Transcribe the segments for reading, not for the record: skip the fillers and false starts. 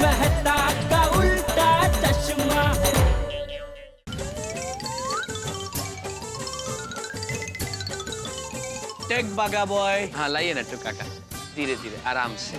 मेहता का उल्टा चश्मा। टेक बागा बॉय। हाँ लाइए नट्टू काका, धीरे धीरे आराम से।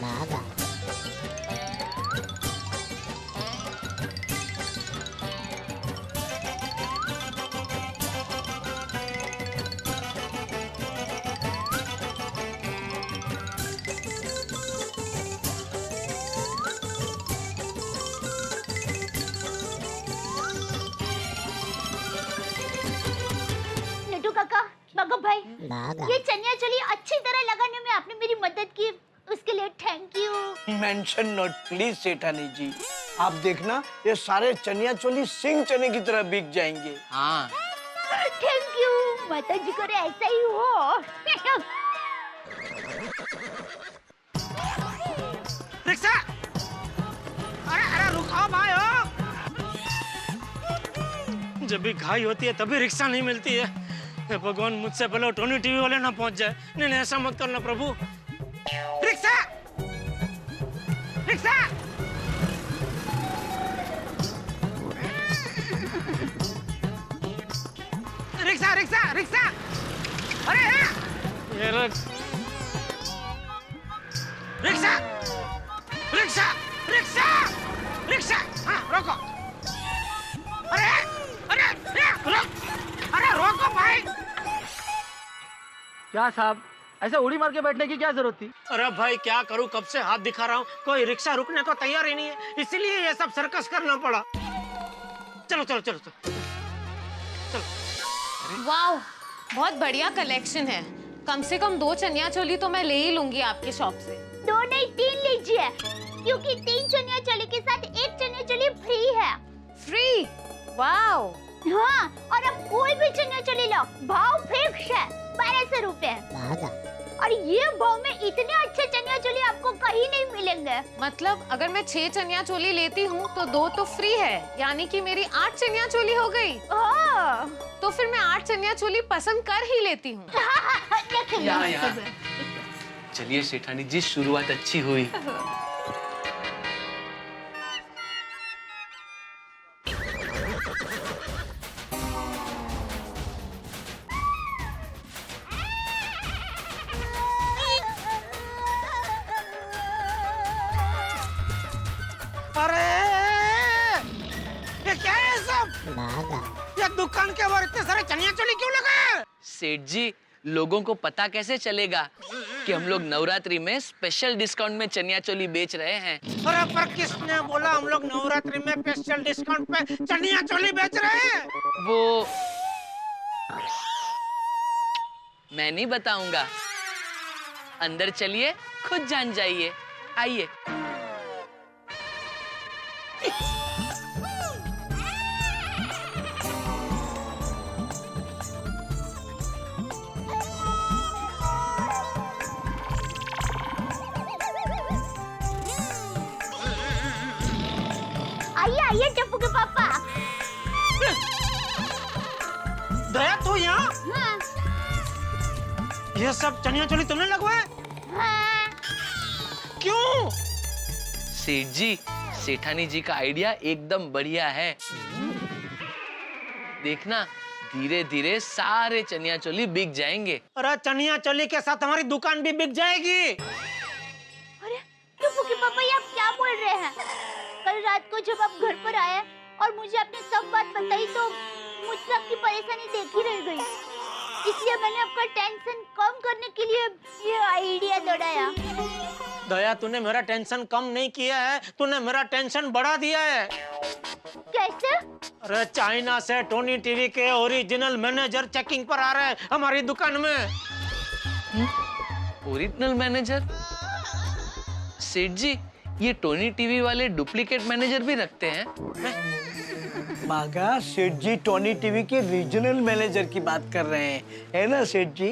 नट्टू काका, बागा भाई, ये चनिया चोली अच्छी तरह लगाने में आपने मेरी मदद की, उसके लिए thank you. Mention note please सेठानी जी। आप देखना ये सारे चनिया चोली सिंह चने की तरह बिक जाएंगे। हाँ थैंक यू, माता जी करे ऐसा ही हो। रिक्शा, अरे अरे रुको भाई हो। जब भी घाई होती है तभी रिक्शा नहीं मिलती है। हे भगवान, मुझसे पहले टोनी टीवी वाले ना पहुंच जाए। नहीं नहीं, ऐसा मत करना प्रभु। Rickshaw, rickshaw, rickshaw, rickshaw, rickshaw, अरे ये रिक्शा, रिक्शा, रिक्शा, रिक्शा, हाँ रोको। अरे अरे अरे रोको भाई। क्या साहब, ऐसे उड़ी मार के बैठने की क्या जरूरत थी? अरे भाई क्या करूं, कब से हाथ दिखा रहा हूं, कोई रिक्शा रुकने को तैयार ही नहीं है, इसीलिए ये सब सर्कस करना पड़ा। चलो चलो चलो चलो चलो। वाह, बहुत बढ़िया कलेक्शन है। कम से कम 2 चनिया चोली तो मैं ले ही लूंगी आपके शॉप से। 2 नहीं 3 लीजिए, क्योंकि 3 चनिया चोली के साथ 1 चनिया चोली फ्री है। फ्री? वाह। हाँ, और अब कोई भी चनिया चोली लो, भाव फिक्स है 1200 रुपए। और ये भाव में इतने अच्छे चनिया चोली आपको कहीं नहीं मिलेंगे। मतलब अगर मैं 6 चनिया चोली लेती हूँ तो 2 तो फ्री है, यानी कि मेरी 8 चनिया चोली हो गई। तो फिर मैं 8 चनिया चोली पसंद कर ही लेती हूँ। चलिए सेठानी जी, शुरुआत अच्छी हुई। अरे ये क्या है सब? ये दुकान के बाहर इतने सारे चनिया चोली क्यों लगाए? सेठ जी, लोगों को पता कैसे चलेगा कि हम लोग नवरात्रि में स्पेशल डिस्काउंट में चनिया चोली बेच रहे हैं। अरे पर किसने बोला हम लोग नवरात्रि में स्पेशल डिस्काउंट पे चनिया चोली बेच रहे हैं? वो मैं नहीं बताऊंगा, अंदर चलिए खुद जान जाइए। आइए। आइए आइए टप्पू के पापा। दया तू यहाँ? हाँ। ये सब चनिया चोली तुमने लगवाए? हाँ। क्यों? सेठ जी, सेठानी जी का आइडिया एकदम बढ़िया है। देखना, धीरे धीरे सारे चनिया चोली बिक जाएंगे। अरे चनिया चोली के साथ हमारी दुकान भी बिक जाएगी। अरे टप्पू के पापा, ये आप क्या बोल रहे हैं? कल रात को जब आप घर पर आए और मुझे आपने सब बात बताई तो मुझसे आपकी परेशानी देखी रह गई, इसलिए मैंने आपका टेंशन कम करने के लिए ये आइडिया दौड़ाया। दया, तूने मेरा टेंशन कम नहीं किया है, तूने मेरा टेंशन बढ़ा दिया है। कैसे? अरे चाइना से टोनी टीवी के ओरिजिनल मैनेजर चेकिंग पर आ रहे हैं हमारी दुकान में। Original manager? सेठ जी, ये टोनी टीवी वाले डुप्लीकेट मैनेजर भी रखते हैं? बागा, सेठ जी टोनी टीवी के रीजनल मैनेजर की बात कर रहे हैं, है ना सेठ जी?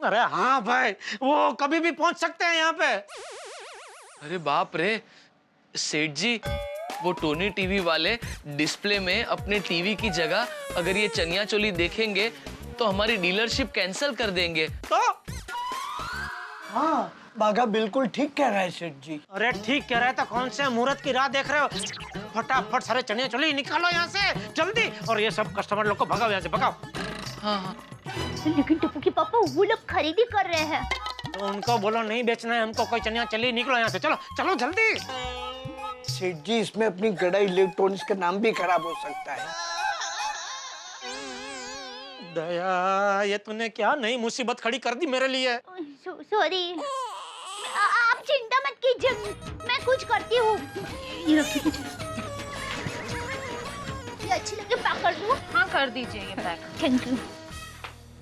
अरे हाँ भाई, वो कभी भी पहुंच सकते हैं यहाँ पे। अरे बाप रे सेठ जी, वो टोनी टीवी वाले डिस्प्ले में अपने टीवी की जगह अगर ये चनिया चोली देखेंगे तो हमारी डीलरशिप कैंसिल कर देंगे। तो हाँ, बाघा बिल्कुल ठीक कह रहा है सेठ जी। अरे ठीक कह रहे हैं तो कौन से मुहूर्त की राह देख रहे हो? फटाफट सारे चनिया चोली निकालो यहाँ से जल्दी, और ये सब कस्टमर लोग को भगाओ यहाँ से, भगाओ। हाँ हाँ। लेकिन टप्पू के पापा वो लोग खरीदी कर रहे हैं। तो उनको बोलो नहीं बेचना है हमको कोई चनिया चोली, निकलो यहाँ से, चलो चलो जल्दी। सेठ जी इसमें अपनी गड़ा इलेक्ट्रॉनिक्स का नाम भी खराब हो सकता है। दया, ये तूने क्या नई मुसीबत खड़ी कर दी मेरे लिए। सॉरी, आप चिंता मत कीजिए, मैं कुछ करती हूँ। ये रखिए, ये अच्छी लगे पैक कर दूँ? हाँ कर दीजिए ये पैक। Thank you.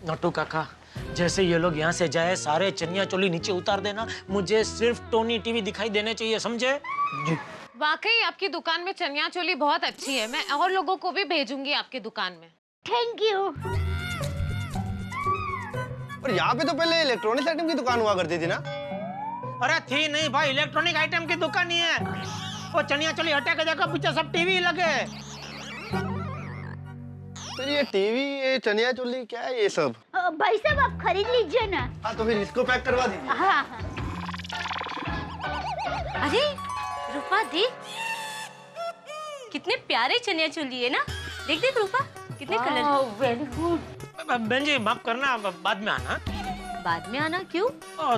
नटू काका, जैसे ये लोग यहाँ से जाए सारे चनिया चोली नीचे उतार देना, मुझे सिर्फ टोनी टीवी दिखाई देने चाहिए, समझे? जी। वाकई आपकी दुकान में चनिया चोली बहुत अच्छी है, मैं और लोगों को भी भेजूंगी आपकी दुकान में। Thank you. और यहाँ पे तो पहले इलेक्ट्रॉनिक्स आइटम की दुकान हुआ करती थी ना? अरे थी नहीं भाई, इलेक्ट्रॉनिक आइटम की दुकान ही है। वो चनिया चोली हटा के देखो, पीछे सब टीवी लगे। तो ये टीवी, ये चनिया चोली, क्या है ये सब? भाई साहब आप खरीद लीजिए ना। हाँ तो फिर इसको पैक करवा दीजिए। हाँ हाँ। अरे रूपा देख, कितने प्यारे चनिया चोली है ना। देख देख रूपा, कितने कलर। Very good. बहन जी माफ करना, बाद में आना। बाद में आना क्यों?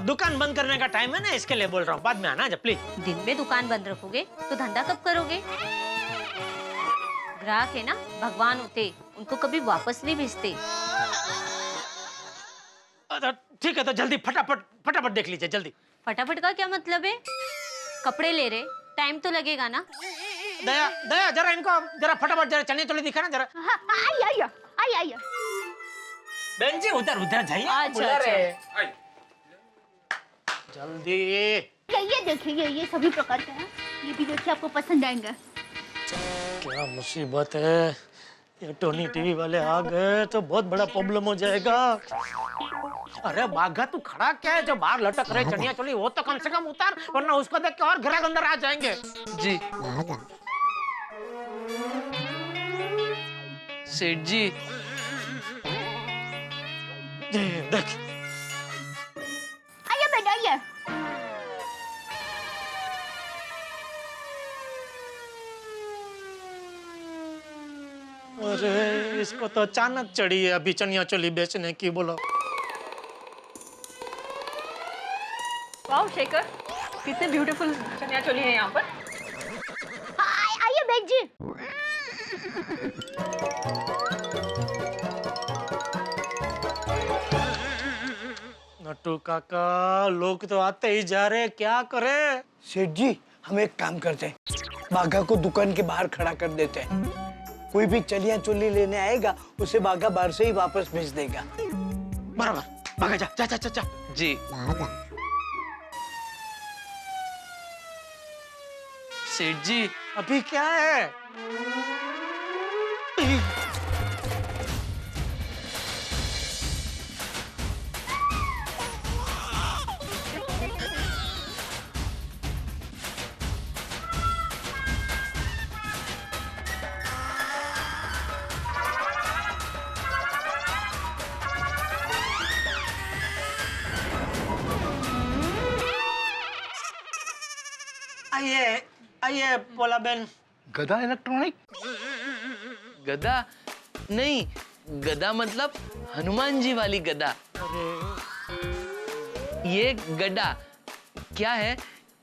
दुकान बंद करने का टाइम है ना, इसके लिए बोल रहा हूँ, बाद में आना जब प्लीज। दिन में दुकान बंद रखोगे तो धंधा कब करोगे? ग्राहक है ना, भगवान होते, उनको कभी वापस नहीं भेजते। ठीक है तो जल्दी फटाफट देख लीजिए जल्दी। फटाफट का क्या मतलब है? कपड़े ले रहे, टाइम तो लगेगा ना। दया दया, जरा इनको जरा फटाफट जरा चनिया चोली दिखा ना जरा। हाँ, आइए। बहन जी उधर जाइए। अच्छा। जल्दी। ये देखिए, ये सभी प्रकार के हैं। ये भी देखिए, आपको पसंद आएंगे। क्या मुसीबत है, ये टोनी टीवी वाले आ गए तो बहुत बड़ा प्रॉब्लम हो जाएगा। अरे बाघा तू खड़ा क्या है, जो बाहर लटक रहे चनिया चोली वो तो कम से कम उतार, वरना उसको देख के और ग्राहक अंदर आ जाएंगे। जी सेठ जी, देख आइए बेटा, आइए। अरे इसको तो अचानक चढ़ी है अभी चनिया चोली बेचने की, बोलो। वाओ शेखर, कितने ब्यूटीफुल चनिया चोली है यहाँ पर। आइए बेग जी। नट्टू काका, लोग तो आते ही जा रहे, क्या करे? सेठ जी हम एक काम करते हैं, बाघा को दुकान के बाहर खड़ा कर देते हैं। कोई भी चनिया चोली लेने आएगा उसे बाघा बाहर से ही वापस भेज देगा। बराबर, भागा जा। जी सेठ जी, अभी क्या है? आइए बोला बहन। गदा इलेक्ट्रॉनिक? गदा नहीं, गदा मतलब हनुमान जी वाली गदा। ये गड्ढा क्या है,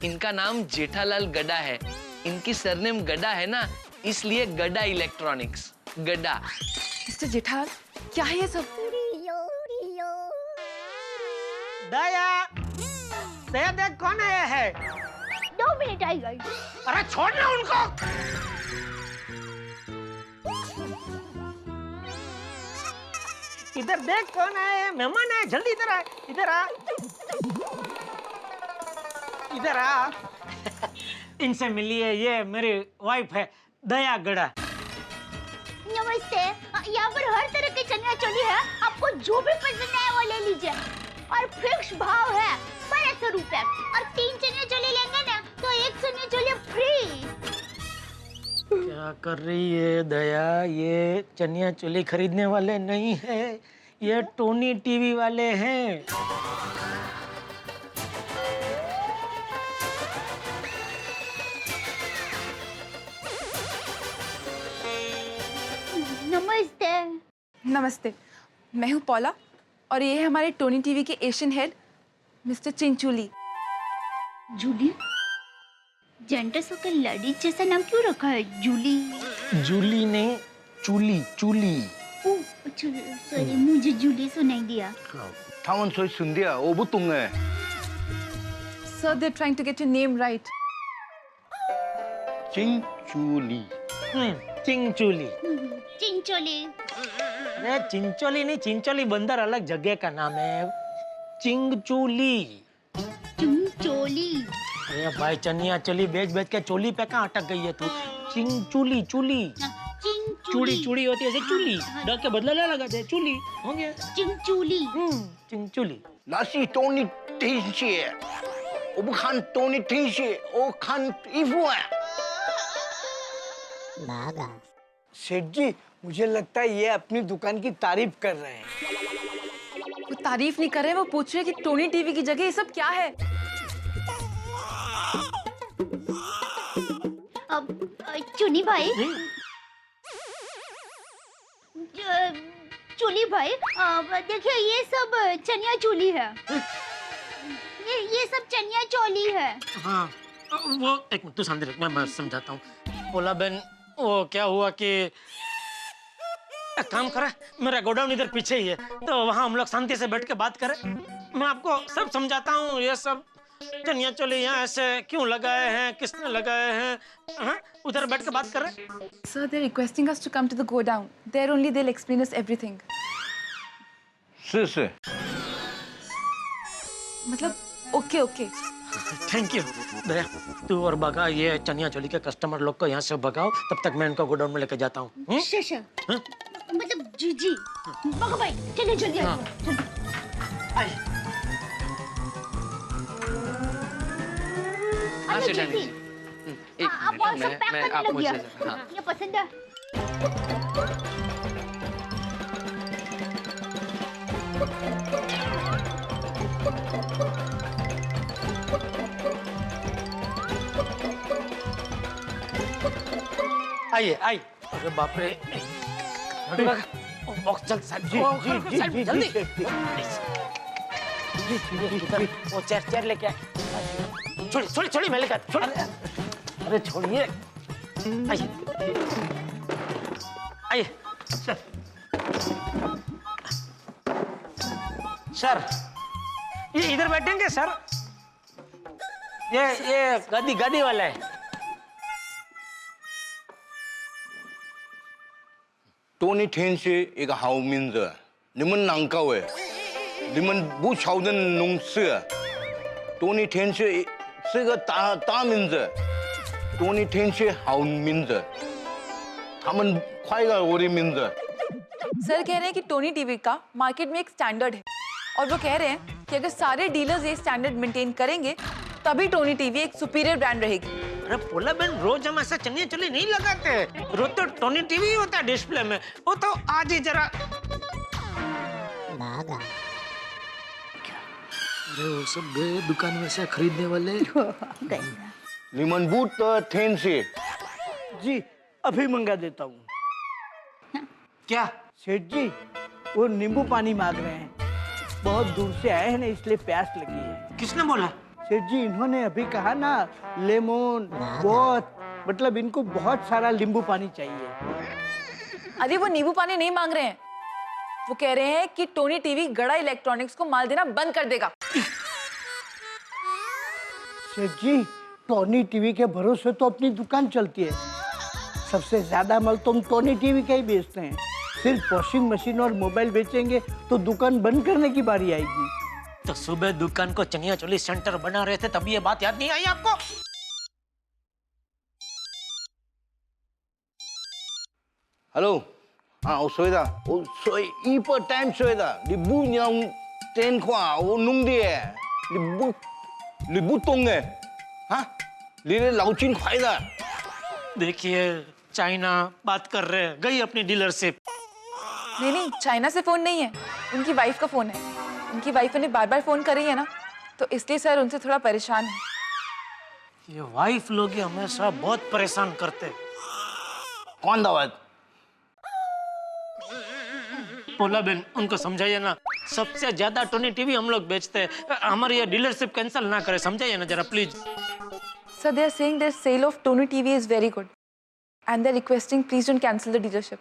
इनका नाम जेठालाल गड्ढा है, इनकी सरनेम गड्ढा है ना, इसलिए गड्ढा इलेक्ट्रॉनिक्स। गड्ढा। मिस्टर जेठालाल, क्या है ये सब? दया देख कौन आया है। 2 मिनट आइए। अरे छोड़ ना उनको। इधर देख कौन आया है, मेहमान है, जल्दी इधर आ, इधर आ। इनसे मिलिए, ये मेरी वाइफ है दया गड़ा। नमस्ते। यहाँ पर हर तरह की चनिया चोली है, आपको जो भी पसंद है वो ले लीजिए, और फिक्स भाव है 1200 रुपए, और 3 चनिया चोली लेंगे ना तो 1 चनिया चोली फ्री। क्या कर रही है दया, ये चनिया चोली खरीदने वाले नहीं है, ये टोनी टीवी वाले हैं। नमस्ते। नमस्ते, मैं हूँ पौला और ये है हमारे टोनी टीवी के Asian head mister Chinchuli. Julie? Gents होकर लड़ी जैसा नाम क्यों रखा है? जूली? जूली नहीं, चूली चूली। ओह अच्छा, सॉरी, मुझे जूली सुनाई दिया। 他们说兄弟啊，我不懂哎。 Sir, they're trying to get your name right. 金珠里， Chincholi. Chincholi. अरे चिंचोली नहीं, चिंचोली बंदर अलग जगह का नाम है। चिंगचोली। चिंचोली। अरे भाई चनिया चोली बेच बेच के चोली पे कहाँ अटक गई है तू? चिंचोली चूली। चूड़ी चूड़ी होती है ऐसे चूली, ड के बदला ले लगा दे चूली हो गया। चिंचोली। चिंचोली। 那是多尼听写，我不看多尼听写，我看衣服啊。 सेठ जी, मुझे लगता है ये अपनी दुकान की तारीफ कर रहे हैं। वो तारीफ नहीं कर रहे, वो पूछ रहे कि टोनी टीवी की जगह ये सब क्या है। अब चुनी भाई, चूली भाई, देखिए ये सब चनिया चूली है। ये सब चनिया चोली है। हाँ वो एक मिनट तू शांति रख, मैं समझाता हूँ। बोला बहन, वो क्या हुआ कि एक काम करे, मेरा गोडाउन इधर पीछे ही है, तो वहाँ हम लोग शांति से बैठ के बात करें। मैं आपको सब समझाता हूँ। ये सब चनिया चोली यहाँ ऐसे क्यों लगाए हैं, किसने लगाए हैं, हाँ? उधर बैठ के बात करें। Sir, they're requesting us to come to the godown. There only they'll explain us everything. 是是。 मतलब ओके ओके। थैंक यू दया। तू और बागा ये चनिया चोली के कस्टमर लोग को यहाँ से भगाओ, तब तक मैं इनको गोडाउन में लेके जाता हूँ। मतलब जी बाबा भाई चलिए जल्दी हाँ। हाँ सेठ जल्दी। एक आप और सब पैक मैं करने आप लग मुझे गया। हाँ ये पसंद है। आइए आइए। अरे बाप रे, बॉक्स जल्द साहब जल्दी। वो चेयर लेके आ। छोड़ी मैं लेके आता। अरे छोड़िए। आइए आइए सर, ये इधर बैठेंगे सर? ये गद्दी वाला है।多尼听写一个好名字，你们难搞哎，你们不晓得弄事。多尼听写是个大名字，多尼听写好名字，他们快了我的名字。 सर कह रहे हैं कि टोनी टीवी का मार्केट में एक स्टैंडर्ड है और वो कह रहे हैं कि अगर सारे डीलर्स ये स्टैंडर्ड मेंटेन करेंगे तभी टोनी टीवी एक सुपीरियर ब्रांड रहेगी। अरे पोला बहन, रोज हम ऐसा चनिया चोली नहीं लगाते। रोज तो टोनी टीवी ही होता है डिस्प्ले में। वो तो आज ही जरा अरे वो सब गए दुकान में से खरीदने वाले।你们不得听写， जी, अभी मंगा देता हूँ। क्या? सेठ जी, वो नींबू पानी मांग रहे हैं। बहुत दूर से आए हैं ना, इसलिए प्यास लगी है। किसने बोला? सेठ जी, इन्होंने अभी कहा ना लेमन बहुत, मतलब इनको बहुत सारा नींबू पानी चाहिए। अरे वो नींबू पानी नहीं मांग रहे हैं, वो कह रहे हैं कि टोनी टीवी गड़ा इलेक्ट्रॉनिक्स को माल देना बंद कर देगा। सेठ जी, टोनी टीवी के भरोसे तो अपनी दुकान चलती है। सबसे ज्यादा माल तुम टोनी टीवी का ही बेचते हैं। सिर्फ वॉशिंग मशीन और मोबाइल बेचेंगे तो दुकान बंद करने की बारी आएगी। तो सुबह दुकान को चनिया चोली सेंटर बना रहे थे, तभी ये बात याद नहीं आई आपको? Hello， 啊，我睡了，我睡一百time睡了，你不让电话我弄的，你不懂哎，啊，你的脑筋坏了。 देखिए चाइना बात कर रहे हैं, गई अपनी डीलरशिप। नहीं, चाइना से फोन नहीं है, उनकी वाइफ का फोन है। उनकी वाइफ उन्हें बार बार फोन कर रही है ना, तो इसलिए सर उनसे थोड़ा परेशान है। ये वाइफ लोग ही हमेशा बहुत परेशान करते। कौन दावत? पोला बहन उनको समझाइए ना, सबसे ज्यादा टोनी टीवी हम लोग बेचते हैं, हमारी ये डीलरशिप कैंसिल ना करे, समझाइए ना जरा please. Sir, they are saying their sale of Tony TV is very good, and they're requesting please don't cancel the dealership.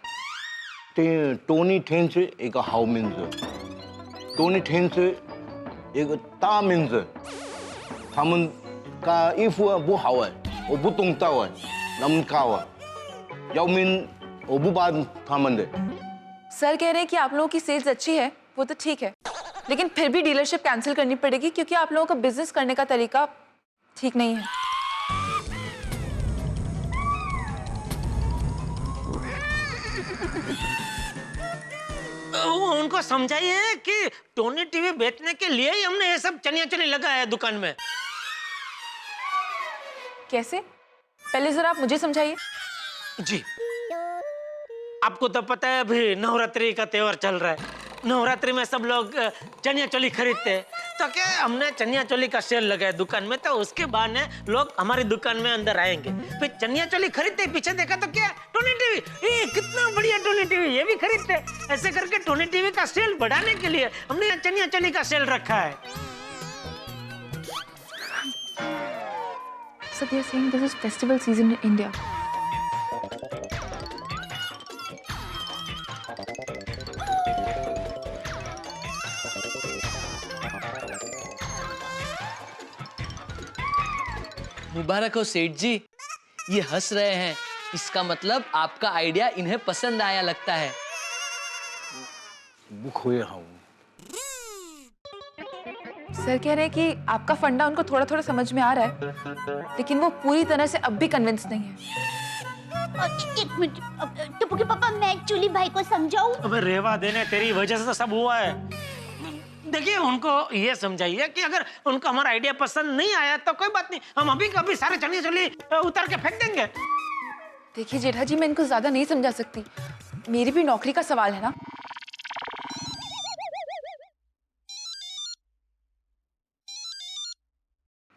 这多尼天是一个好名字，多尼天是一个大名字，他们干衣服不好哎，我不懂道哎，他们高啊，要命我不帮他们的。 sir कह रहे हैं कि आप लोगों की सेल्स अच्छी है, वो तो ठीक है, लेकिन फिर भी डीलरशिप कैंसिल करनी पड़ेगी क्योंकि आप लोगों का बिजनेस करने का तरीका ठीक नहीं है। उनको समझाइए कि टोनी टीवी बेचने के लिए ही हमने ये सब चनिया चोली लगाया है दुकान में। कैसे? पहले जरा आप मुझे समझाइए। जी, आपको तो पता है अभी नवरात्रि का त्योहार चल रहा है, नवरात्रि में सब लोग चनिया चोली खरीदते हैं, तो क्या हमने चनिया चोली का सेल लगाया दुकान में, तो उसके बाद लोग हमारी दुकान में अंदर आएंगे, फिर चनिया चोली खरीदते, पीछे देखा तो क्या टोनी टीवी, ये कितना बढ़िया टोनी टीवी, ये भी खरीदते। ऐसे करके टोनी टीवी का सेल बढ़ाने के लिए हमने चनिया चोली का सेल रखा है। So they are saying this is festival season in India. मुबारक हो सेठ जी, ये हंस रहे हैं, इसका मतलब आपका आइडिया इन्हें पसंद आया लगता है। 不可以好。 सर कह रहे हैं कि आपका फंडा उनको थोड़ा थोड़ा समझ में आ रहा है, लेकिन वो पूरी तरह से अब भी कन्विंस नहीं है। एक मिनट, टप्पू के पापा मैं एक्चुअली भाई को समझाऊं? अबे रेवा देने, तेरी वजह से तो सब हुआ है। देखिए उनको ये समझाइए कि अगर उनको हमारा आइडिया पसंद नहीं आया तो कोई बात नहीं, हम अभी कभी सारे चनिया चोली उतार के फेंक देंगे। देखिए जेठा जी, मैं इनको ज्यादा नहीं समझा सकती, मेरी भी नौकरी का सवाल है ना।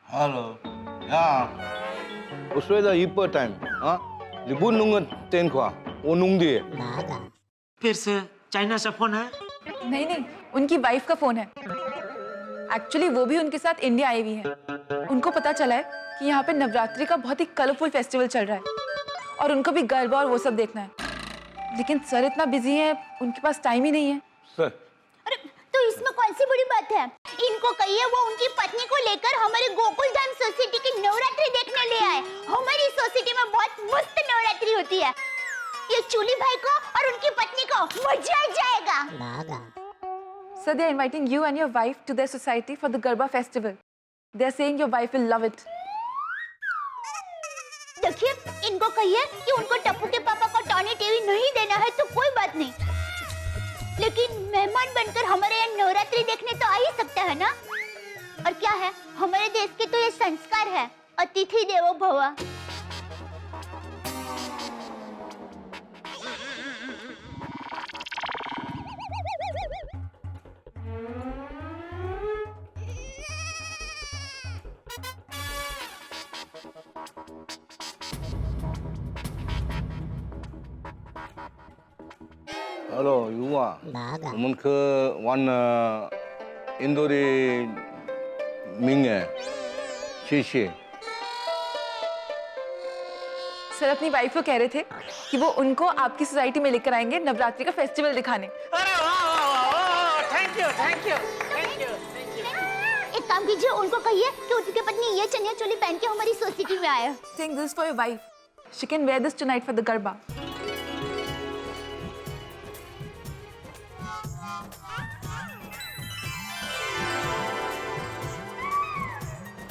Hello， 呀，我睡了一半 time 啊，你不弄个电话，我弄的。 फिर से चाइना से फोन है? नहीं नहीं, उनकी वाइफ का फोन है। एक्चुअली वो भी उनके साथ इंडिया आई हुई है। उनको पता चला है कि यहाँ पे नवरात्रि का बहुत ही कलरफुल फेस्टिवल चल रहा है और उनको भी गरबा और वो सब देखना है, लेकिन सर इतना बिजी है, उनके पास टाइम ही नहीं है। सर, अरे तो इसमें कौन सी बड़ी बात है? इनको कहिए वो उनकी पत्नी को लेकर हमारे गोकुल धाम सोसाइटी की नवरात्रि देखने ले आए। हमारी सोसाइटी में बहुत मस्त नवरात्रि होती है, ये चूली भाई को और उनकी पत्नी को मजा आ जाएगा। Sir, they are inviting you and your wife to their society for the Garba festival. They are saying your wife will love it. देखिए इनको कहिए कि उनको टप्पू के पापा को टॉनी टीवी नहीं देना है तो कोई बात नहीं, लेकिन मेहमान बनकर हमारे यहाँ नवरात्रि देखने तो आ ही सकता है ना। और क्या है, हमारे देश के तो ये संस्कार है, अतिथि देवो भव। Hello， 如啊，我们去玩印度的名哎，谢谢。 सर अपनी वाइफ को कह रहे थे कि वो उनको आपकी सोसाइटी में लेकर आएंगे नवरात्रि का फेस्टिवल दिखाने। अरे वाह वाह वाह, thank you thank you thank you thank you. एक काम कीजिए, उनको कहिए कि उनकी पत्नी ये चनिया चोली पहन के हमारी सोसाइटी में आए। Saying this for your wife. She can wear this tonight for the Garba.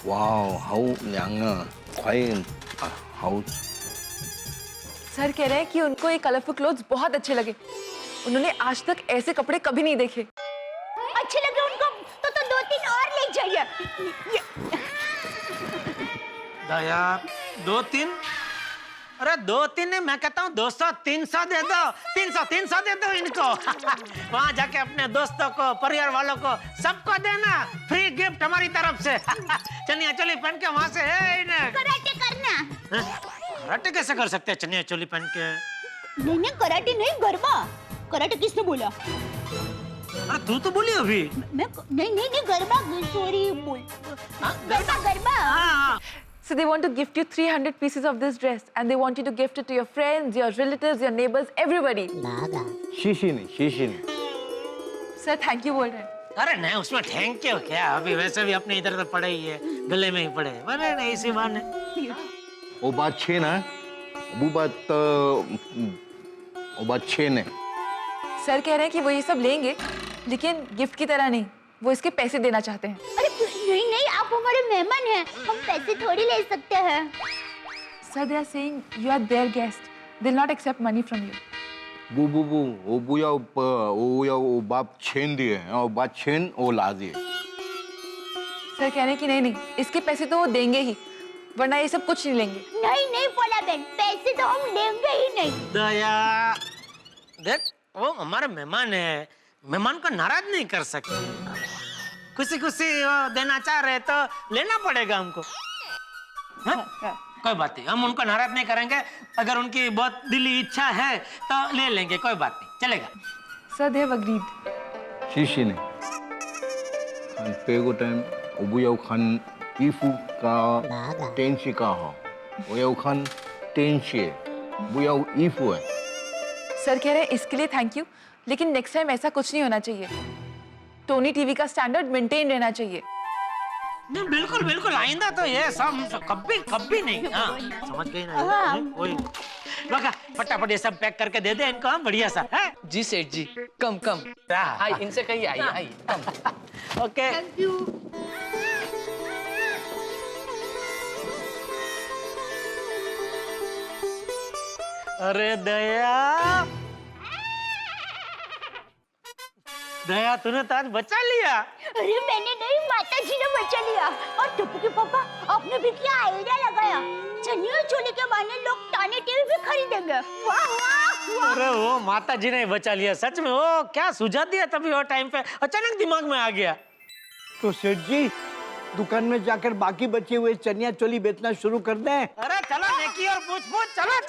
वाह，好凉啊，快啊，好。 सर कह रहे हैं कि उनको ये कलरफुल क्लोथ्स बहुत अच्छे लगे, उन्होंने आज तक ऐसे कपड़े कभी नहीं देखे। अच्छे लगे उनको तो 2-3 और ले जाइए। दया 2-3, अरे 2-3 नहीं, मैं कहता हूँ 200-300 दे दो, 300 दे दो इनको। वहाँ जाके अपने दोस्तों को, परिवार वालों को, सबको देना, फ्री गिफ्ट हमारी तरफ से। चनिया चोली पहन के वहाँ से कराटे करना। कराटे कैसे कर सकते हैं चनिया चोली पहन के? नहीं कराटे नहीं, गरबा। कराटे किसने बोला? अरे तू तो बोली अभी। मैं नहीं गरबा, सॉरी बोल। Garba. So they want to gift you 300 pieces of this dress and they want you to gift it to your friends, your relatives, your neighbors, everybody. शीशी नहीं। Sir, thank you बोल रहे हैं। अरे नहीं, उसमें थैंक यू क्या, अभी वैसे भी अपने इधर तो पड़े ही है, गले में ही पड़े हैं। बने नहीं इसी बहाने। वो बात छे ना, वो बात छे ने। सर कह रहे हैं कि वो ये सब लेंगे, लेकिन गिफ्ट की तरह नहीं, वो इसके पैसे देना चाहते हैं। अरे नहीं, आप हमारे मेहमान हैं, हम पैसे थोड़ी ले सकते हैं। Sir, they are saying you are their guest. They'll not accept money from you. वो बाप छेन दिए, और बात छेन वो ला दिए। सर कह रहे हैं कि नहीं, इसके पैसे तो वो देंगे ही, वरना ये सब कुछ नहीं लेंगे। नहीं पोला बहन, पैसे तो हम देंगे ही नहीं। दया, देख वो हमारे मेहमान है, मेहमान को नाराज नहीं कर सकते। खुशी देना चाह रहे तो लेना पड़ेगा हमको। कोई बात नहीं, हम उनको नाराज नहीं करेंगे। अगर उनकी बहुत दिली इच्छा है तो ले लेंगे, कोई बात नहीं, चलेगा। Sir, they have agreed. शीशी ने खान पेगो टाइम ओबुयाव खान इफु का टेंशी का हो, ओयाव खान टेंशी बुयाव इफु है। सर कह रहे हैं इसके लिए थैंक यू, लेकिन नेक्स्ट टाइम ऐसा कुछ नहीं होना चाहिए। टोनी टीवी का स्टैंडर्ड मेंटेन रहना चाहिए। नहीं बिल्कुल, आइंदा तो ये सब कभी नहीं। हाँ, समझ गई ना? वही लगा, फटाफट ये सब पैक करके दे दे इनको, हम बढ़िया सा है। जी सेठ जी, कम आइए, इनसे कहिए आइए कम। Okay, thank you. अरे दया तूने तो आज बचा लिया। अरे मैंने नहीं, माता जी ने बचा लिया। और टप्पू के पापा, आपने भी क्या आइडिया लगाया, चनिया चोली के बहाने लोग टॉनी टीवी भी खरीदेंगे। वाह वाह। अरे वो माता जी ने बचा लिया, सच में। वो क्या सुझा दिया तभी वो टाइम पे, अचानक दिमाग में आ गया। तो सेठ जी दुकान में जाकर बाकी बचे हुए चनिया चोली बेचना शुरू कर दें। अरे चलो नेकी और पूछ चलो।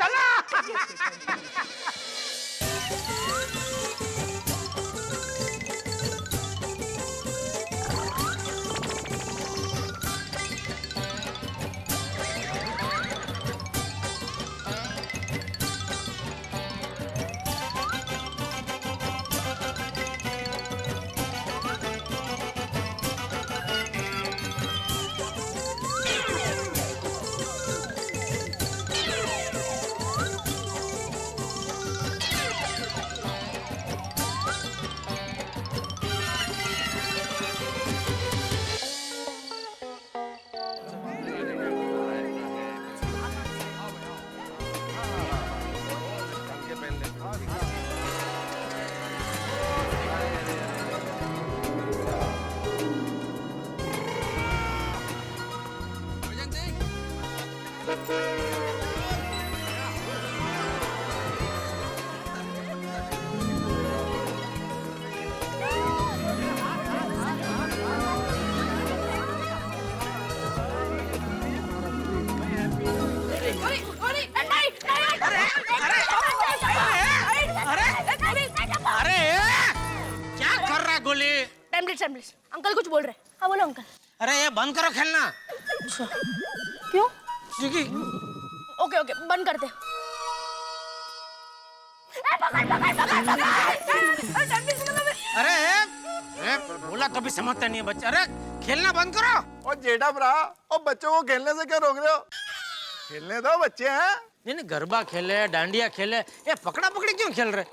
अंकल कुछ बोल रहे हैं। हाँ बोलो अंकल। अरे ये बंद करो खेलना। क्यों? क्योंकि ओके बंद कर दे। अरे बोला कभी समझता नहीं है बच्चा। अरे खेलना बंद करो। और जेठा भरा, और बच्चों को खेलने से क्या रोक रहे हो? खेलने दो, बच्चे हैं। नहीं गरबा खेले, डांडिया खेले, ये पकड़ा पकड़ी क्यों खेल रहे?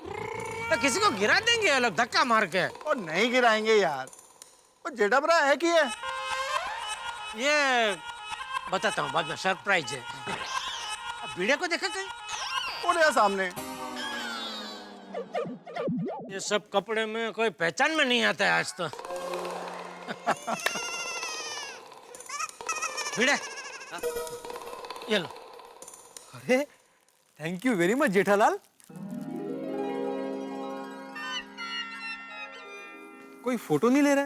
तो किसी को गिरा देंगे ये लोग धक्का मार के। और नहीं गिराएंगे यार। और जेठा भरा है कि ये बताता हूँ बाद में, सरप्राइज है। वीडियो को देखा कहीं? और यहाँ सामने। ये सब कपड़े में कोई पहचान में नहीं आता है आज तो। वीडियो ये लो। अरे thank you very much Jethalal. कोई फोटो नहीं ले रहा?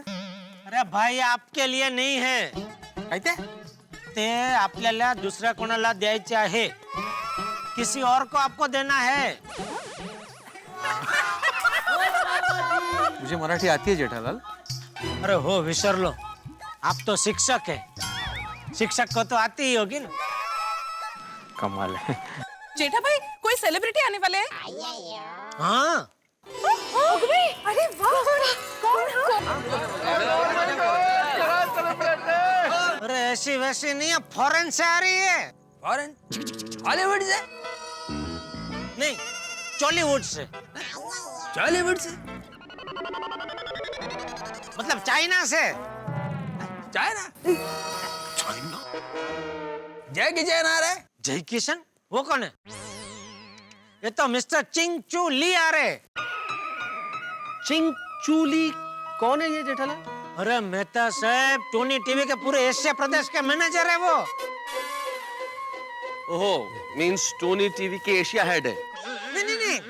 अरे भाई आपके लिए नहीं है, कहते ते आपल्याला दुसऱ्या कोणाला द्यायचे आहे, किसी और को आपको देना है। तुझे मराठी आती है जेठालाल? अरे हो विसर लो, आप तो शिक्षक है, शिक्षक को तो आती ही होगी ना। कमाल है। जेठा भाई कोई सेलिब्रिटी आने वाले हैं? हाँ अरे वाह, कौन? अरे ऐसी वैसी नहीं है, फॉरेन से आ रही है। फॉरेन? हॉलीवुड से? नहीं, चॉलीवुड से। बॉलीवुड से? मतलब चाइना से। चाइना? चाइना? जय किशन आ रहा है? जय किशन? वो कौन है? ये तो मिस्टर चिंग चू ली आ रहे। चिंग चू ली कौन है ये जेठालाल? अरे मेहता साहब, टोनी टीवी के पूरे एशिया प्रदेश के मैनेजर है वो। ओहो, मींस टोनी टीवी के एशिया हेड है। नहीं,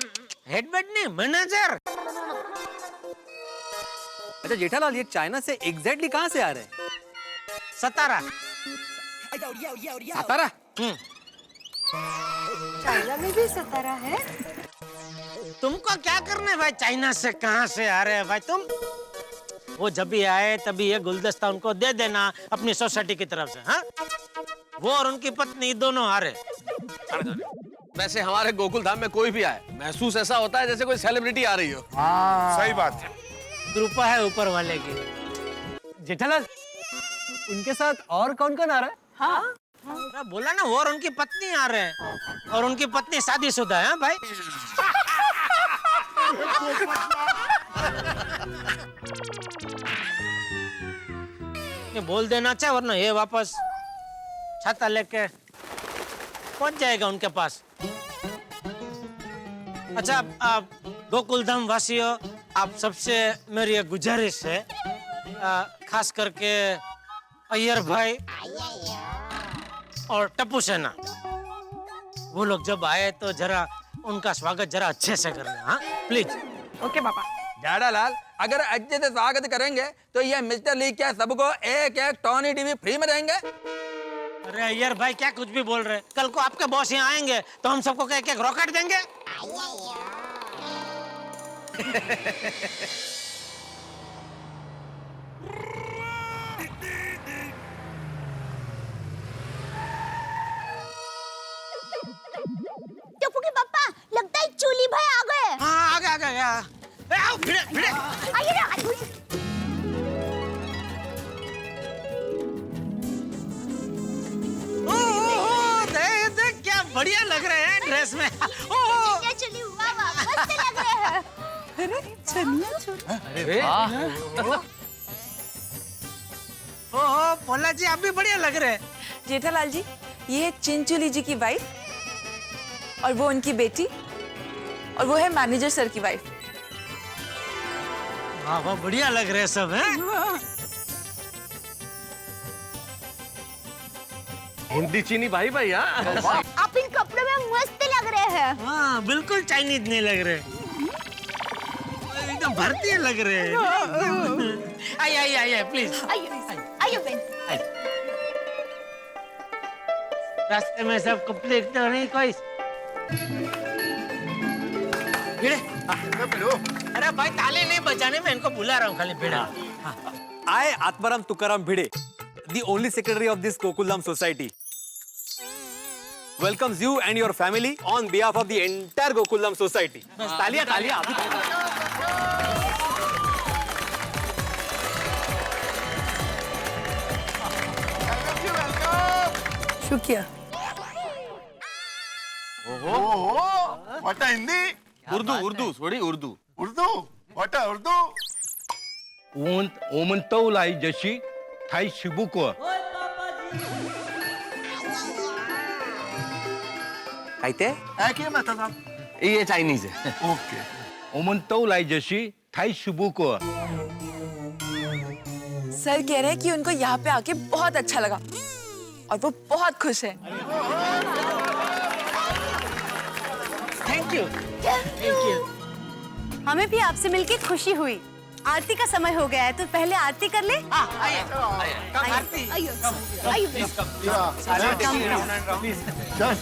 हेड बेड नहीं, मैनेजर। अच्छा जेठालाल, ये चाइना से एग्जैक्टली कहाँ से आ रहे हैं? सतारा। सातारा? चाइना में भी सतारा है? तुमको क्या करना है भाई, चाइना से कहाँ से आ रहे हैं भाई तुम? वो जब भी आए तभी ये गुलदस्ता उनको दे देना अपनी सोसाइटी की तरफ से। हाँ, वो और उनकी पत्नी दोनों आ रहे। वैसे हमारे गोकुल धाम में कोई भी आए, महसूस ऐसा होता है जैसे कोई सेलिब्रिटी आ रही हो। सही बात है। कृपा है ऊपर वाले की। जेठालाल, उनके साथ और कौन कौन आ रहा है? हाँ, बोला ना, वो और उनकी पत्नी आ रहे हैं, और उनकी पत्नी शादीशुदा है। हाँ भाई। ये बोल देना चाहिए, वरना ये वापस छाता लेके पहुंच जाएगा उनके पास। अच्छा, आप गोकुल धाम वासियों, आप सबसे मेरी एक गुजारिश है, खास करके अय्यर भाई और टप्पू सेना, वो लोग जब आए तो जरा उनका स्वागत जरा अच्छे से करना। हाँ प्लीज। ओके पापा। जेठालाल, अगर अच्छे से स्वागत करेंगे तो ये मिस्टर ली क्या सबको एक एक टोनी टीवी फ्री में देंगे? अरे अय्यर भाई, क्या कुछ भी बोल रहे हैं? कल को आपके बॉस यहाँ आएंगे तो हम सबको एक एक रॉकेट देंगे। टप्पू के पापा, लगता है चूली भाई आ गए। हाँ, आ गया। आओ, भिड़े। आइए ना, देख क्या बढ़िया लग रहे हैं ड्रेस में। चनिया चोली, वाह वाह, मस्त लग रहे हैं। अरे चनिया चोली। अरे ओहो, भोला जी आप भी बढ़िया लग रहे हैं। जेठालाल जी, ये है चिंचुली जी की वाइफ, और वो उनकी बेटी, और वो है मैनेजर सर की वाइफ। वाह, बढ़िया लग रहे हैं सब। हैं? हिंदी चीनी भाई। हाँ, आप इन कपड़ों में मस्त लग रहे हैं। हाँ, बिल्कुल चाइनीज नहीं लग रहे, एकदम भारतीय लग रहे हैं। आइए प्लीज। आइए बहन। रास्ते में सब कपड़े तो नहीं कोई? अरे भाई, ताले नहीं बजाने में इनको बुला रहा हूँ, खाली भिड़े। I, Atmaram Tukaram Bhide, the only secretary of this Gokuldham society, welcomes you and your family on behalf of the entire Gokuldham society. तालियां तालियां अभी शुक्रिया। ओहो, वाटा हिंदी? उर्दू थोड़ी उर्दू। उर्दू? वाटा उर्दू? ओमन तौलाई जशी थाई शिबुको कहते क्या मतलब आप? ये चाइनीज है। ओके। ओमन तौलाई जशी थाई शिबुको। सर कह रहे हैं कि उनको यहाँ पे आके बहुत अच्छा लगा, और वो बहुत खुश है। Thank you. हमें भी आपसे मिलके खुशी हुई। आरती का समय हो गया है, तो पहले आरती कर ले। आरती। चल।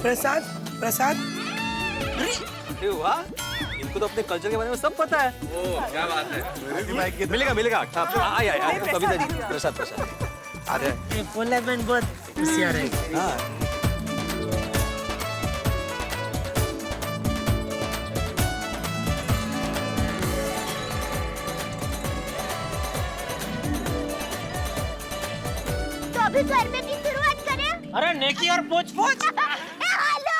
प्रसाद प्रसाद। अरे वाह, इनको तो अपने कल्चर के बारे में सब पता है। ओ क्या बात है। मिलेगा मिलेगा। आइए कविता जी, प्रसाद प्रसाद आ रहे। पोला बहन बहुत होशियार है। हाँ तो अभी गरबे की शुरुआत करें। अरे नेकी और पोच पोच। हेलो।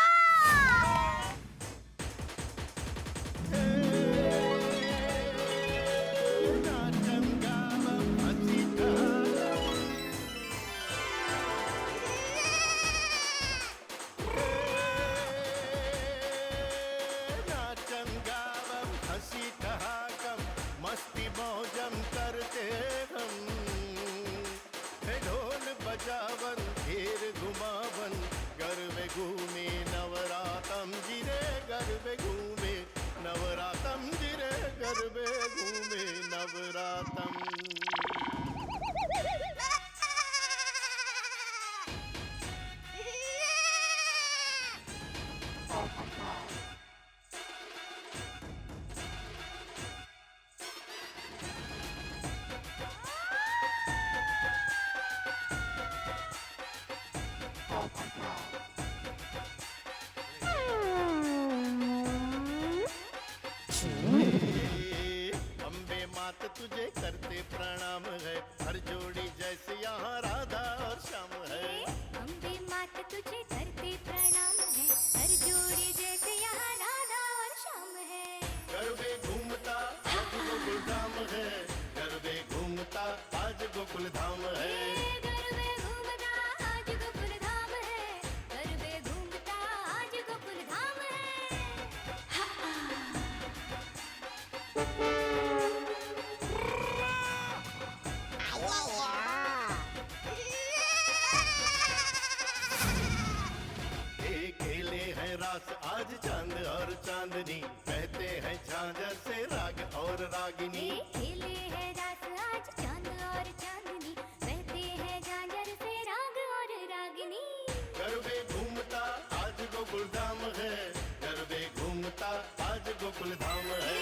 मस्ती मौजम करते हम, ढोल बजावन घेर घुमावन, गरबे घूमे नवरातम जिरे, गरबे घूमे नवरातम जिरे, गरबे घूमे नवरातम। अम्बे मात तुझे करते प्रणाम है, हर जोड़ी जैसे यहाँ राधा और श्याम है। अम्बे मात तुझे करते प्रणाम है, हर जोड़ी जैसे यहाँ राधा और श्याम है। गरबे घूमता आज गोकुल धाम है, गरबे घूमता आज गोकुल धाम है। गरबे घूमता आज गोकुल धाम है, गरबे घूमता आज गोकुल धाम है। खेले हैं रास आज चांद और चांदनी, कहते हैं झांझर से राग और रागिनी। खेले हैं रास आज चांद और चांदनी, बहते हैं झांझर से राग और रागिनी। गरबे घूमता आज गोकुल धाम है, गरबे घूमता आज गोकुल धाम है।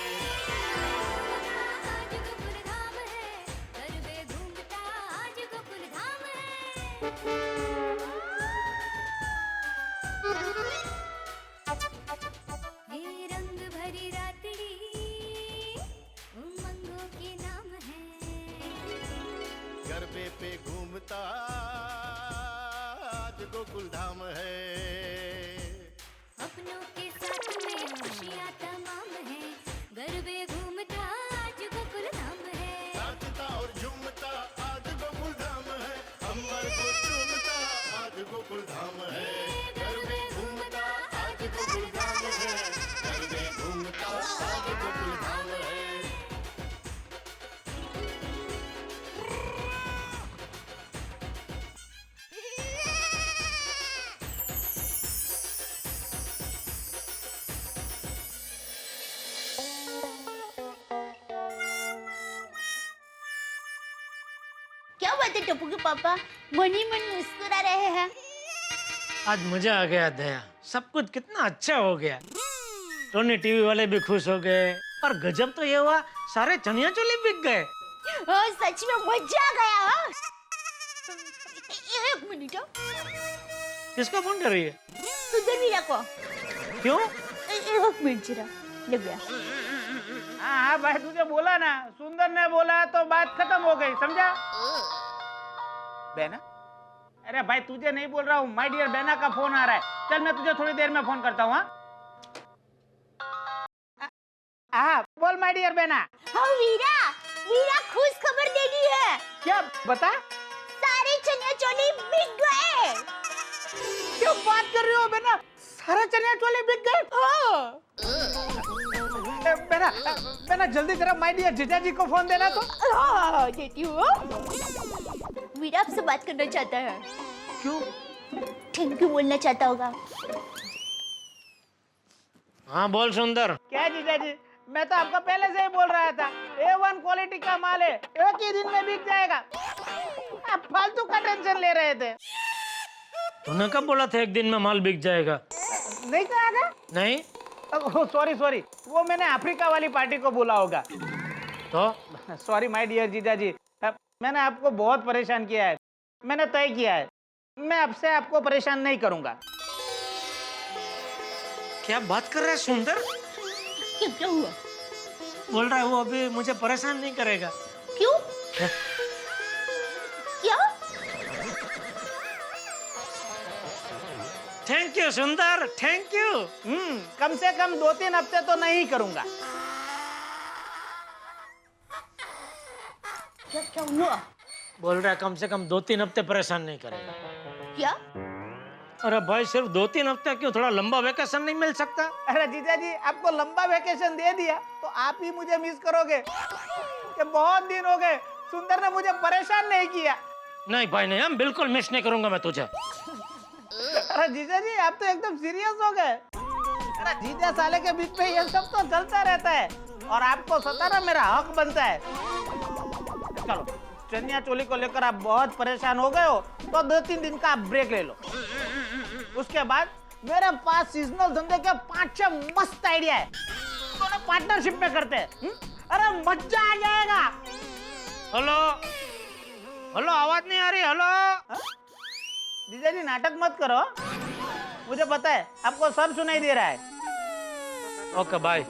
आज गोकुल धाम है, गरबे घूमता आज गोकुल धाम है। ये रंग भरी रात्रि उमंगों के नाम है। गरबे पे घूमता आज गोकुल धाम है। अपनों के साथ में खुशियाँ तमाम है, गरबे घूमता आज गोकुल धाम है। नाचता और झूमता आज गोकुल धाम है, अम्बर को चूमता आज गोकुल धाम है। गरबे घूमता आज गोकुल धाम है, गरबे घूमता आज गोकुल धाम है। क्या बात है टप्पू के पापा, मन ही मन मुस्कुरा रहे हैं। आज मजा आ गया दया, सब कुछ कितना अच्छा हो गया। टोनी टीवी वाले भी खुश हो गए और गजब तो ये हुआ, सारे चनिया चोली बिक गए। सच में मजा आ गया। हाँ? एक मिनट। किसका फोन कर रही है? सुंदर वीरा को। क्यों? एक मिनट जरा, लग गया। हाँ भाई, तुझे बोला ना, सुंदर ने बोला तो बात खत्म हो गई, समझा? बेना, अरे भाई तुझे नहीं बोल रहा हूँ, माय डियर बेना का फोन आ रहा है। चल मैं तुझे थोड़ी देर में फोन करता हूँ। हाँ बोल माय डियर बेना। हाँ वीरा, वीरा खुश खबर देनी है। क्या बता? सारे चनिया चोली बिक गए। क्यों बात कर रही हो बेना? सारे चनिया चोली बिक गए? हाँ। बेना, बेना जल्दी जरा माय डियर जीजा जी को फोन देना तो। हाँ देती हूँ। वीरा आपसे बात करना चाहता है। क्यों? थैंक यू बोलना चाहता होगा। हाँ बोल सुंदर। क्या जीजा जी, मैं तो आपको पहले से ही बोल रहा था, A1 क्वालिटी का माल है, एक ही दिन में बिक जाएगा। आप फालतू का टेंशन ले रहे थे। तूने कब बोला था एक दिन में माल बिक जाएगा? नहीं कहा था? नहीं सॉरी सॉरी, वो मैंने अफ्रीका वाली पार्टी को बोला होगा। तो सॉरी माय डियर जीजा जी, मैंने आपको बहुत परेशान किया है। मैंने तय किया है, मैं अब से आपको परेशान नहीं करूंगा। क्या बात कर रहा है सुंदर? क्या हुआ? बोल रहा है वो अभी मुझे परेशान नहीं करेगा। क्यों? क्या? थैंक यू सुंदर, थैंक यू। कम से कम 2-3 हफ्ते तो नहीं करूंगा। क्या हुआ? बोल रहा है कम से कम 2-3 हफ्ते परेशान नहीं करेगा। क्या? अरे भाई सिर्फ 2-3 हफ्ते क्यों, थोड़ा लंबा वेकेशन नहीं मिल सकता? अरे जीजा जी, आपको लंबा वेकेशन दे दिया तो आप ही मुझे मिस करोगे। कि बहुत दिन हो गए सुंदर ने मुझे परेशान नहीं किया। नहीं भाई नहीं, हम बिल्कुल मिस नहीं करूंगा मैं तुझे। अरे जीजा जी, आप तो एकदम सीरियस हो गए। अरे जीजा साले के बीच में ये सब तो चलता रहता है और आपको सताना मेरा हक बनता है। चलो, चनिया चोली को लेकर आप बहुत परेशान हो गए हो तो 2-3 दिन का आप ब्रेक ले लो। उसके बाद मेरे पास सीजनल धंधे के 5-6 मस्त आइडिया है, दोनों पार्टनरशिप में करते हैं। अरे मजा आ जाएगा। हेलो हेलो, आवाज नहीं आ रही। हेलो जीजा जी, नाटक मत करो, मुझे पता है आपको सब सुनाई दे रहा है। Okay bye.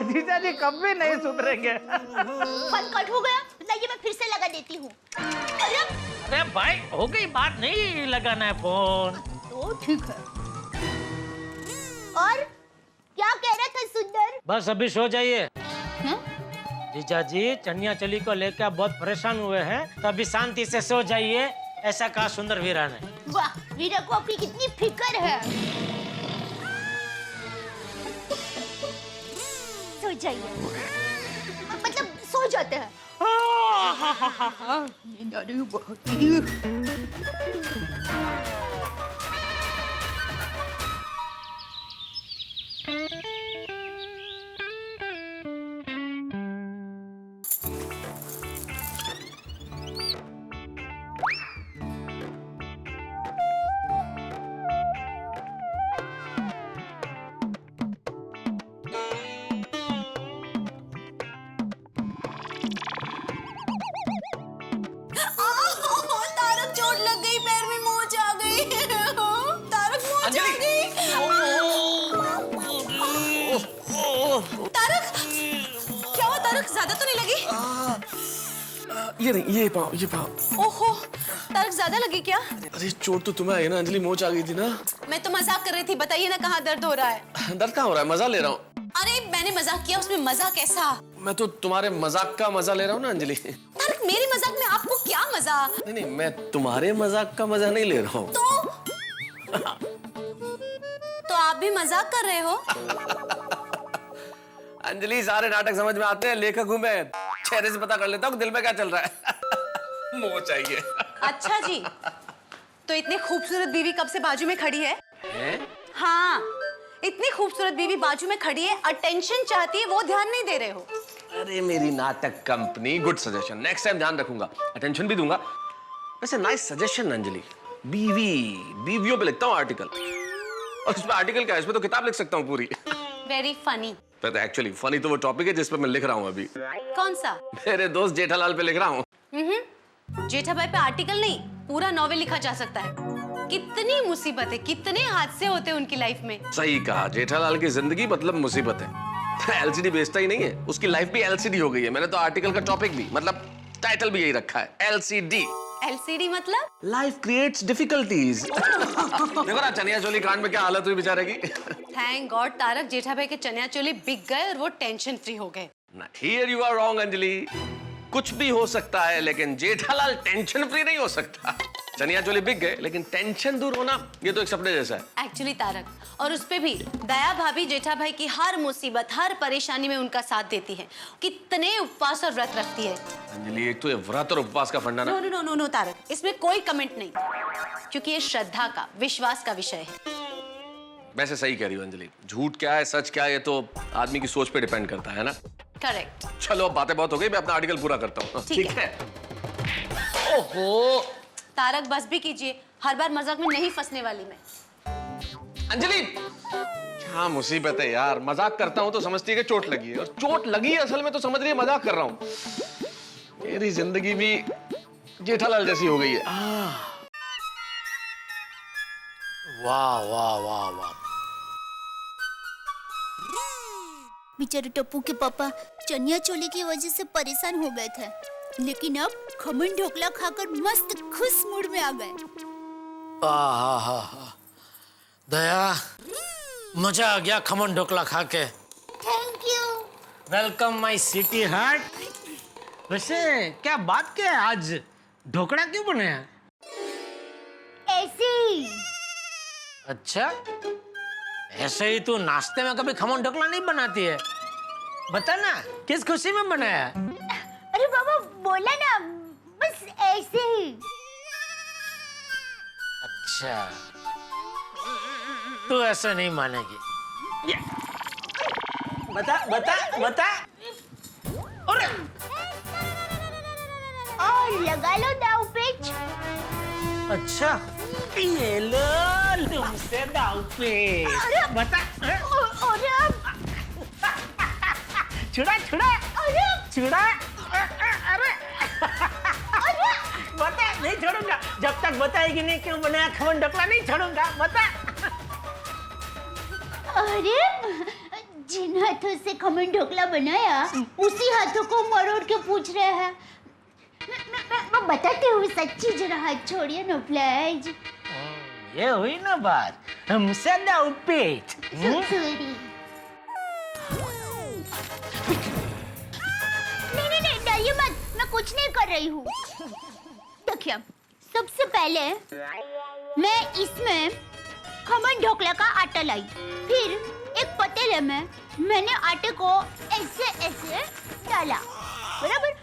जीजा जी कब भी नहीं सुधरेंगे। फोन कट हो गया, बताइए मैं फिर से लगा देती हूँ। अरे भाई हो गई बात, नहीं लगाना है फोन। तो ठीक है। और क्या कह रहा था सुंदर? बस अभी सो जाइए। जीजा जी चनिया चोली को लेकर बहुत परेशान हुए हैं, तो अभी शांति से सो जाइए, ऐसा कहा सुंदर वीरा ने। वाह, वीरा को अपनी कितनी फिक्र है। सो जाइए, मतलब सो जाते हैं। नींद आ रही है बहुत ही। तारक, चोट लग गई, पैर में मोच आ गई। तारक, मोच आ गई। तारक, क्या हुआ तारक? ज्यादा तो नहीं लगी? ये नहीं, ये पाँव। ओहो, तारक ज्यादा लगी क्या? अरे चोट तो तुम्हें आई ना अंजलि, मोच आ गई थी ना। मैं तो मजाक कर रही थी, बताइए ना कहाँ दर्द हो रहा है। दर्द कहाँ हो रहा है, मजा ले रहा हूँ। अरे मैंने मजाक किया, उसमें मजा कैसा? मैं तो तुम्हारे मजाक का मजा ले रहा हूँ ना अंजलि। तारक, मेरी मजाक में आपको क्या मजा? नहीं नहीं, मैं तुम्हारे मजाक का मजा नहीं ले रहा हूँ। तो आप भी मजाक कर रहे हो? अंजलि सारे नाटक समझ में आते हैं, लेखक हूँ मैं, चेहरे से पता कर लेता हूँ दिल में क्या चल रहा है। मोच चाहिए। अच्छा जी, तो इतनी खूबसूरत बीवी कब से बाजू में खड़ी है? हाँ, इतनी खूबसूरत बीवी बाजू में खड़ी है, अटेंशन चाहती है, वो ध्यान नहीं दे रहे हो। अरे मेरी नाटक company, good suggestion, next time ध्यान रखूंगा, अटेंशन भी दूंगा। वैसे नाइस सजेशन अंजलि, बीवियों पे लिखता हूँ आर्टिकल। और इसमें आर्टिकल क्या है, इसमें तो किताब लिख सकता हूँ पूरी। Very funny. तो एक्चुअली फनी तो वो टॉपिक है जिस पे मैं लिख रहा हूँ अभी। कौन सा? मेरे दोस्त जेठालाल पे लिख रहा हूँ। जेठाभाई पे आर्टिकल नहीं, पूरा नॉवेल लिखा जा सकता है। कितनी मुसीबतें, कितने हादसे होते हैं उनकी लाइफ में। सही कहा, जेठालाल की जिंदगी मतलब मुसीबत है। एलसीडी बेचता ही नहीं है, उसकी लाइफ भी एलसीडी हो गई है। मैंने तो आर्टिकल का टॉपिक भी, मतलब टाइटल भी यही रखा है, एलसीडी। एलसीडी मतलब? Life creates difficulties. देखो ना चनिया चोली कांड में क्या हालत हुई बेचारे की। थैंक गॉड तारक, जेठाभाई के चनिया चोली बिक गए और वो टेंशन फ्री हो गए। Here you are wrong Anjali, कुछ भी हो सकता है लेकिन जेठालाल टेंशन फ्री नहीं हो सकता। चनिया चोली बिक गए लेकिन टेंशन दूर होना, ये तो एक सपने जैसा है। एक्चुअली तारक, और उस पे भी दया भाभी जेठाभाई की हर मुसीबत, हर परेशानी में उनका साथ देती है। कितने उपवास और व्रत रखती है अंजलि। एक तो ये व्रत और उपवास का फंडा ना। नो तारक, इसमें कोई कमेंट नहीं, क्योंकि ये श्रद्धा का, विश्वास का विषय है। वैसे सही कह रही हो अंजलि, झूठ क्या है सच क्या है ये तो आदमी की सोच पे डिपेंड करता है ना। करेक्ट। चलो अब बातें बहुत हो गई, मैं अपना आर्टिकल पूरा करता हूँ। ठीक है। ओहो तारक, बस भी कीजिए, हर बार मजाक में नहीं फंसने वाली मैं। अंजलि, क्या मुसीबत है यार, मजाक करता हूं तो समझती है कि चोट लगी है, और चोट लगी है असल में तो समझ रही है मजाक कर रहा हूं। मेरी जिंदगी भी जेठालाल जैसी हो गई है। वाह वाह वाह वाह। बेचारे टप्पू के पापा चनिया चोली की वजह से परेशान हो गए थे, लेकिन अब खमन ढोकला खाकर मस्त खुश मूड में आ गए। दया, मजा आ गया खमन ढोकला खा के। Thank you. Welcome my city heart. वैसे क्या बात क्या है, आज ढोकला क्यों बनाया? ऐसे ही। अच्छा, ऐसे ही तू नाश्ते में कभी खमन ढोकला नहीं बनाती है? बता ना, किस खुशी में बनाया? अरे बाबा बोला ना, बस ऐसे ही। अच्छा, तू ऐसा नहीं मानेगी। बता बता बता। अरे और लगा लो दाव पेच। अच्छा, ये लो तुमसे दाव पेच। बता। अरे छुड़ा छुड़ा छुड़ा। अरे बता, नहीं छोड़ूंगा जब तक बताएगी नहीं क्यों बनाया खमन ढोकला, नहीं छोड़ूंगा, बता। अरे जिन हाथों से खमन ढोकला बनाया उसी हाथों को मरोड़ के पूछ रहे हैं। मैं बताती हूँ सच्ची, जरा हाथ छोड़िए ना प्लीज। ये हुई ना बात, हमसे दाव पेच। सॉरी। नहीं डरिए मत, मैं कुछ नहीं कर रही हूँ। देखिए, सबसे पहले मैं इसमें खमन ढोकला का आटा लाई, फिर एक पतीले में मैंने आटे को ऐसे ऐसे डाला, बराबर।